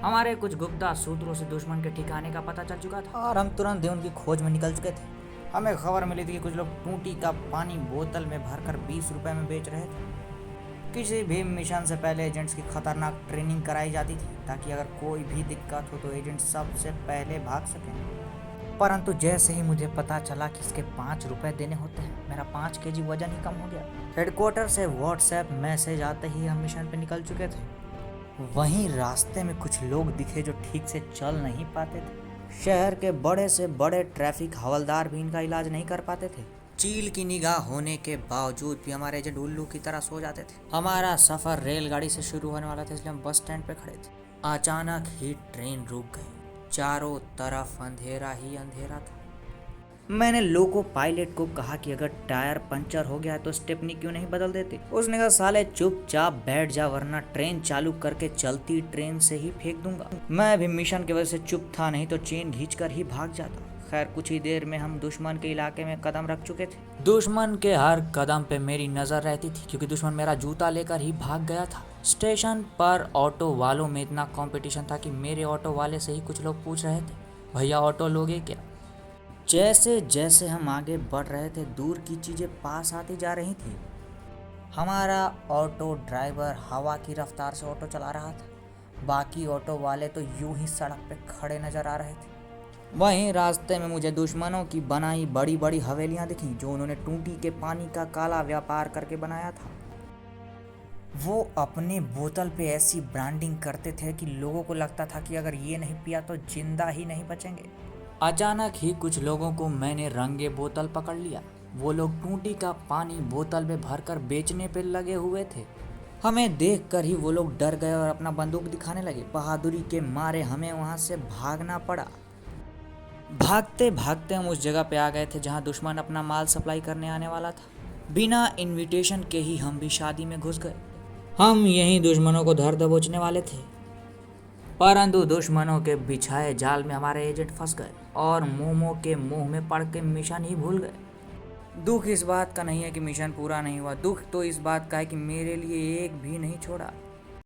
हमारे कुछ गुप्ता सूत्रों से दुश्मन के ठिकाने का पता चल चुका था और हम तुरंत ही उनकी खोज में निकल चुके थे। हमें खबर मिली थी कि कुछ लोग टूटी का पानी बोतल में भरकर 20 रुपए में बेच रहे थे। किसी भी मिशन से पहले एजेंट्स की खतरनाक ट्रेनिंग कराई जाती थी ताकि अगर कोई भी दिक्कत हो तो एजेंट सबसे पहले भाग सकें। परंतु जैसे ही मुझे पता चला कि इसके 5 रुपए देने होते हैं, मेरा 5 केजी वजन ही कम हो गया। हेडक्वार्टर से व्हाट्सएप मैसेज आते ही हम मिशन पे निकल चुके थे। वहीं रास्ते में कुछ लोग दिखे जो ठीक से चल नहीं पाते थे। शहर के बड़े से बड़े ट्रैफिक हवलदार भी इनका इलाज नहीं कर पाते थे। चील की निगाह होने के बावजूद भी हमारे एजेंट उल्लू की तरह सो जाते थे। हमारा सफर रेलगाड़ी से शुरू होने वाला था, इसलिए हम बस स्टैंड पे खड़े थे। अचानक ही ट्रेन रुक गई। चारों तरफ अंधेरा ही अंधेरा था। मैंने लोको पायलट को कहा कि अगर टायर पंचर हो गया तो स्टेपनी क्यों नहीं बदल देते। उसने कहा साले चुपचाप बैठ जा वरना ट्रेन चालू करके चलती ट्रेन से ही फेंक दूंगा। मैं भी मिशन की वजह से चुप था, नहीं तो चेन खींचकर ही भाग जाता। खैर कुछ ही देर में हम दुश्मन के इलाके में कदम रख चुके थे। दुश्मन के हर कदम पे मेरी नजर रहती थी क्योंकि दुश्मन मेरा जूता लेकर ही भाग गया था। स्टेशन पर ऑटो वालों में इतना कंपटीशन था कि मेरे ऑटो वाले से ही कुछ लोग पूछ रहे थे, भैया ऑटो लोगे क्या। जैसे जैसे हम आगे बढ़ रहे थे दूर की चीजें पास आती जा रही थी। हमारा ऑटो ड्राइवर हवा की रफ्तार से ऑटो चला रहा था, बाकी ऑटो वाले तो यूं ही सड़क पे खड़े नजर आ रहे थे। वहीं रास्ते में मुझे दुश्मनों की बनाई बड़ी बड़ी हवेलियां दिखी जो उन्होंने टूटी के पानी का काला व्यापार करके बनाया था। वो अपने बोतल पे ऐसी ब्रांडिंग करते थे कि लोगों को लगता था कि अगर ये नहीं पिया तो जिंदा ही नहीं बचेंगे। अचानक ही कुछ लोगों को मैंने रंगे बोतल पकड़ लिया। वो लोग टूटी का पानी बोतल में भरकर बेचने पे लगे हुए थे। हमें देखकर ही वो लोग डर गए और अपना बंदूक दिखाने लगे। बहादुरी के मारे हमें वहां से भागना पड़ा। भागते भागते हम उस जगह पे आ गए थे जहां दुश्मन अपना माल सप्लाई करने आने वाला था। बिना इनविटेशन के ही हम भी शादी में घुस गए। हम यहीं दुश्मनों को धर दबोचने वाले थे, परंतु दुश्मनों के बिछाए जाल में हमारे एजेंट फंस गए और मोमो के मुंह में पड़ के मिशन ही भूल गए। दुख इस बात का नहीं है कि मिशन पूरा नहीं हुआ, दुख तो इस बात का है कि मेरे लिए एक भी नहीं छोड़ा।